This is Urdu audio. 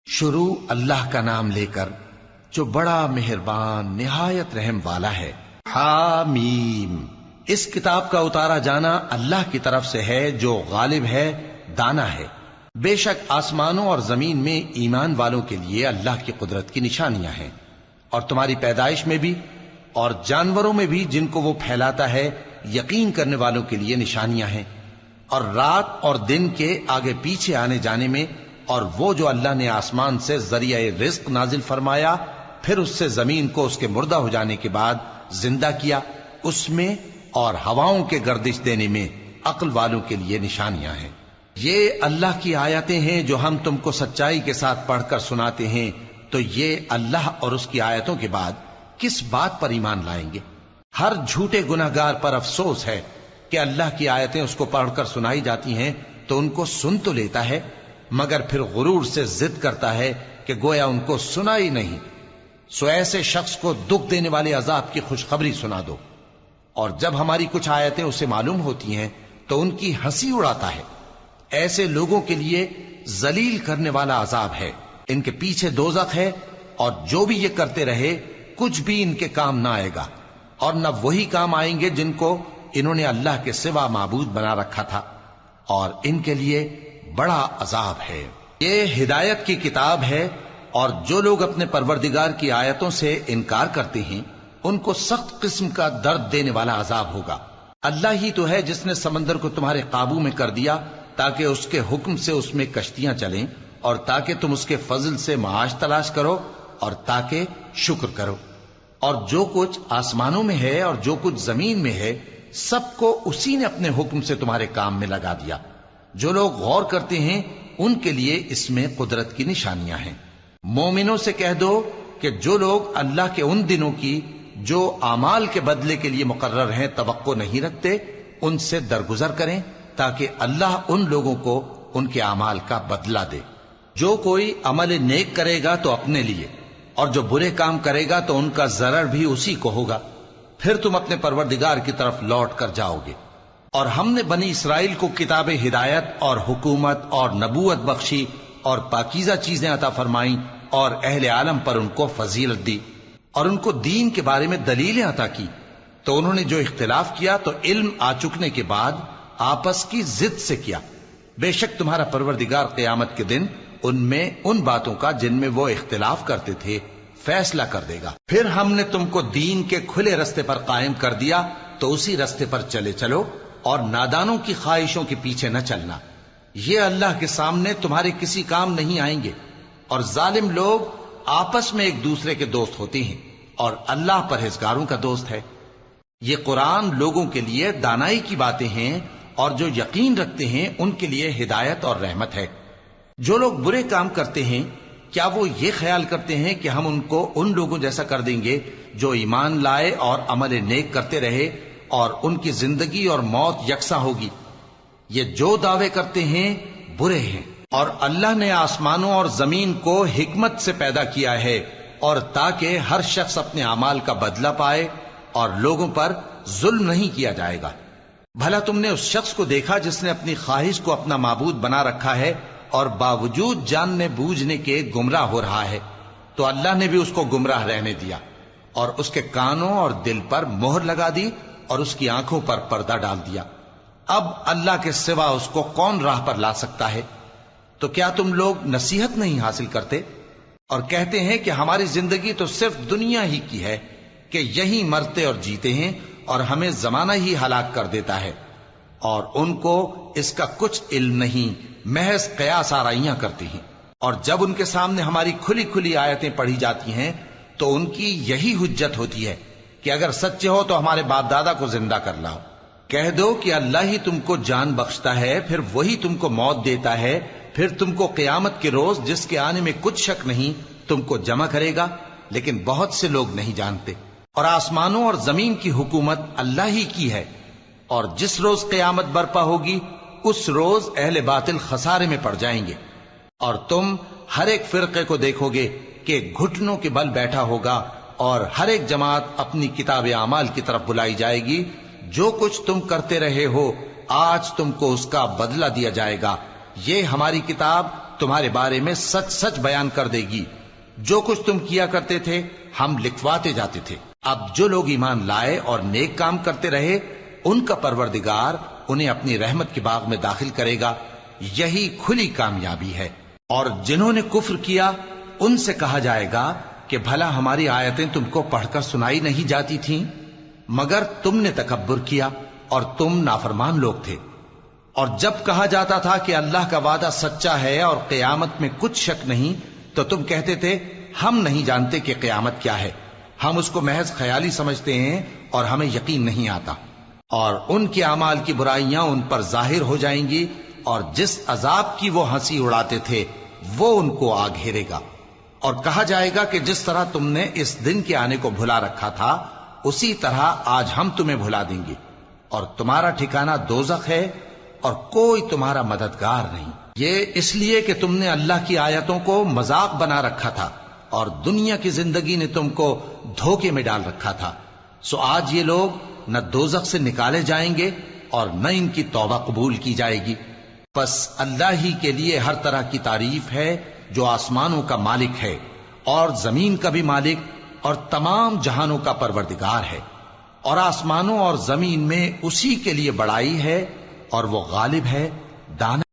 شروع اللہ کا نام لے کر جو بڑا مہربان نہایت رحم والا ہے۔ حامیم، اس کتاب کا اتارا جانا اللہ کی طرف سے ہے جو غالب ہے، دانا ہے۔ بے شک آسمانوں اور زمین میں ایمان والوں کے لیے اللہ کی قدرت کی نشانیاں ہیں، اور تمہاری پیدائش میں بھی اور جانوروں میں بھی جن کو وہ پھیلاتا ہے یقین کرنے والوں کے لیے نشانیاں ہیں، اور رات اور دن کے آگے پیچھے آنے جانے میں، اور وہ جو اللہ نے آسمان سے ذریعہ رزق نازل فرمایا پھر اس سے زمین کو اس کے مردہ ہو جانے کے بعد زندہ کیا، اس میں اور ہواؤں کے گردش دینے میں عقل والوں کے لیے نشانیاں ہیں۔ یہ اللہ کی آیتیں ہیں جو ہم تم کو سچائی کے ساتھ پڑھ کر سناتے ہیں، تو یہ اللہ اور اس کی آیتوں کے بعد کس بات پر ایمان لائیں گے؟ ہر جھوٹے گناہگار پر افسوس ہے کہ اللہ کی آیتیں اس کو پڑھ کر سنائی جاتی ہیں تو ان کو سن تو لیتا ہے، مگر پھر غرور سے ضد کرتا ہے کہ گویا ان کو سنا ہی نہیں۔ سو ایسے شخص کو دکھ دینے والے عذاب کی خوشخبری سنا دو، اور جب ہماری کچھ آیتیں اسے معلوم ہوتی ہیں تو ان کی ہنسی اڑاتا ہے۔ ایسے لوگوں کے لیے ذلیل کرنے والا عذاب ہے، ان کے پیچھے دوزخ ہے، اور جو بھی یہ کرتے رہے کچھ بھی ان کے کام نہ آئے گا، اور نہ وہی کام آئیں گے جن کو انہوں نے اللہ کے سوا معبود بنا رکھا تھا، اور ان کے لیے بڑا عذاب ہے۔ یہ ہدایت کی کتاب ہے، اور جو لوگ اپنے پروردگار کی آیتوں سے انکار کرتے ہیں ان کو سخت قسم کا درد دینے والا عذاب ہوگا۔ اللہ ہی تو ہے جس نے سمندر کو تمہارے قابو میں کر دیا تاکہ اس کے حکم سے اس میں کشتیاں چلیں، اور تاکہ تم اس کے فضل سے معاش تلاش کرو، اور تاکہ شکر کرو۔ اور جو کچھ آسمانوں میں ہے اور جو کچھ زمین میں ہے سب کو اسی نے اپنے حکم سے تمہارے کام میں لگا دیا۔ جو لوگ غور کرتے ہیں ان کے لیے اس میں قدرت کی نشانیاں ہیں۔ مومنوں سے کہہ دو کہ جو لوگ اللہ کے ان دنوں کی جو اعمال کے بدلے کے لیے مقرر ہیں توقع نہیں رکھتے، ان سے درگزر کریں تاکہ اللہ ان لوگوں کو ان کے اعمال کا بدلہ دے۔ جو کوئی عمل نیک کرے گا تو اپنے لیے، اور جو برے کام کرے گا تو ان کا ضرر بھی اسی کو ہوگا، پھر تم اپنے پروردگار کی طرف لوٹ کر جاؤ گے۔ اور ہم نے بنی اسرائیل کو کتاب ہدایت اور حکومت اور نبوت بخشی، اور پاکیزہ چیزیں عطا فرمائیں، اور اہل عالم پر ان کو فضیلت دی، اور ان کو دین کے بارے میں دلیلیں عطا کی، تو انہوں نے جو اختلاف کیا تو علم آ چکنے کے بعد آپس کی ضد سے کیا۔ بے شک تمہارا پروردگار قیامت کے دن ان میں ان باتوں کا جن میں وہ اختلاف کرتے تھے فیصلہ کر دے گا۔ پھر ہم نے تم کو دین کے کھلے رستے پر قائم کر دیا، تو اسی رستے پر چلے چلو، اور نادانوں کی خواہشوں کے پیچھے نہ چلنا، یہ اللہ کے سامنے تمہارے کسی کام نہیں آئیں گے۔ اور ظالم لوگ آپس میں ایک دوسرے کے دوست ہوتے ہیں، اور اللہ پرہیزگاروں کا دوست ہے۔ یہ قرآن لوگوں کے لیے دانائی کی باتیں ہیں، اور جو یقین رکھتے ہیں ان کے لیے ہدایت اور رحمت ہے۔ جو لوگ برے کام کرتے ہیں کیا وہ یہ خیال کرتے ہیں کہ ہم ان کو ان لوگوں جیسا کر دیں گے جو ایمان لائے اور عمل نیک کرتے رہے، اور ان کی زندگی اور موت یکساں ہوگی؟ یہ جو دعوے کرتے ہیں برے ہیں۔ اور اللہ نے آسمانوں اور زمین کو حکمت سے پیدا کیا ہے، اور تاکہ ہر شخص اپنے اعمال کا بدلہ پائے، اور لوگوں پر ظلم نہیں کیا جائے گا۔ بھلا تم نے اس شخص کو دیکھا جس نے اپنی خواہش کو اپنا معبود بنا رکھا ہے اور باوجود جاننے بوجھنے کے گمراہ ہو رہا ہے؟ تو اللہ نے بھی اس کو گمراہ رہنے دیا، اور اس کے کانوں اور دل پر مہر لگا دی، اور اس کی آنکھوں پر پردہ ڈال دیا۔ اب اللہ کے سوا اس کو کون راہ پر لا سکتا ہے؟ تو کیا تم لوگ نصیحت نہیں حاصل کرتے اور کہتے ہیں کہ ہماری زندگی تو صرف دنیا ہی کی ہے، کہ یہی مرتے اور جیتے ہیں، اور ہمیں زمانہ ہی ہلاک کر دیتا ہے؟ اور ان کو اس کا کچھ علم نہیں، محض قیاس آرائیاں کرتے ہیں۔ اور جب ان کے سامنے ہماری کھلی کھلی آیتیں پڑھی جاتی ہیں تو ان کی یہی حجت ہوتی ہے کہ اگر سچے ہو تو ہمارے باپ دادا کو زندہ کر لاؤ۔ کہہ دو کہ اللہ ہی تم کو جان بخشتا ہے، پھر وہی تم کو موت دیتا ہے، پھر تم کو قیامت کے روز جس کے آنے میں کچھ شک نہیں تم کو جمع کرے گا، لیکن بہت سے لوگ نہیں جانتے۔ اور آسمانوں اور زمین کی حکومت اللہ ہی کی ہے، اور جس روز قیامت برپا ہوگی اس روز اہل باطل خسارے میں پڑ جائیں گے۔ اور تم ہر ایک فرقے کو دیکھو گے کہ گھٹنوں کے بل بیٹھا ہوگا، اور ہر ایک جماعت اپنی کتاب اعمال کی طرف بلائی جائے گی۔ جو کچھ تم کرتے رہے ہو آج تم کو اس کا بدلہ دیا جائے گا۔ یہ ہماری کتاب تمہارے بارے میں سچ سچ بیان کر دے گی. جو کچھ تم کیا کرتے تھے ہم لکھواتے جاتے تھے. اب جو لوگ ایمان لائے اور نیک کام کرتے رہے ان کا پروردگار انہیں اپنی رحمت کے باغ میں داخل کرے گا. یہی کھلی کامیابی ہے. اور جنہوں نے کفر کیا ان سے کہا جائے گا کہ بھلا ہماری آیتیں تم کو پڑھ کر سنائی نہیں جاتی تھیں؟ مگر تم نے تکبر کیا اور تم نافرمان لوگ تھے. اور جب کہا جاتا تھا کہ اللہ کا وعدہ سچا ہے اور قیامت میں کچھ شک نہیں تو تم کہتے تھے ہم نہیں جانتے کہ قیامت کیا ہے، ہم اس کو محض خیالی سمجھتے ہیں اور ہمیں یقین نہیں آتا. اور ان کے اعمال کی برائیاں ان پر ظاہر ہو جائیں گی اور جس عذاب کی وہ ہنسی اڑاتے تھے وہ ان کو آ گھیرے گا. اور کہا جائے گا کہ جس طرح تم نے اس دن کے آنے کو بھلا رکھا تھا اسی طرح آج ہم تمہیں بھلا دیں گے، اور تمہارا ٹھکانہ دوزخ ہے اور کوئی تمہارا مددگار نہیں. یہ اس لیے کہ تم نے اللہ کی آیتوں کو مذاق بنا رکھا تھا اور دنیا کی زندگی نے تم کو دھوکے میں ڈال رکھا تھا. سو آج یہ لوگ نہ دوزخ سے نکالے جائیں گے اور نہ ان کی توبہ قبول کی جائے گی. بس اللہ ہی کے لیے ہر طرح کی تعریف ہے جو آسمانوں کا مالک ہے اور زمین کا بھی مالک اور تمام جہانوں کا پروردگار ہے. اور آسمانوں اور زمین میں اسی کے لیے بڑائی ہے اور وہ غالب ہے، دانا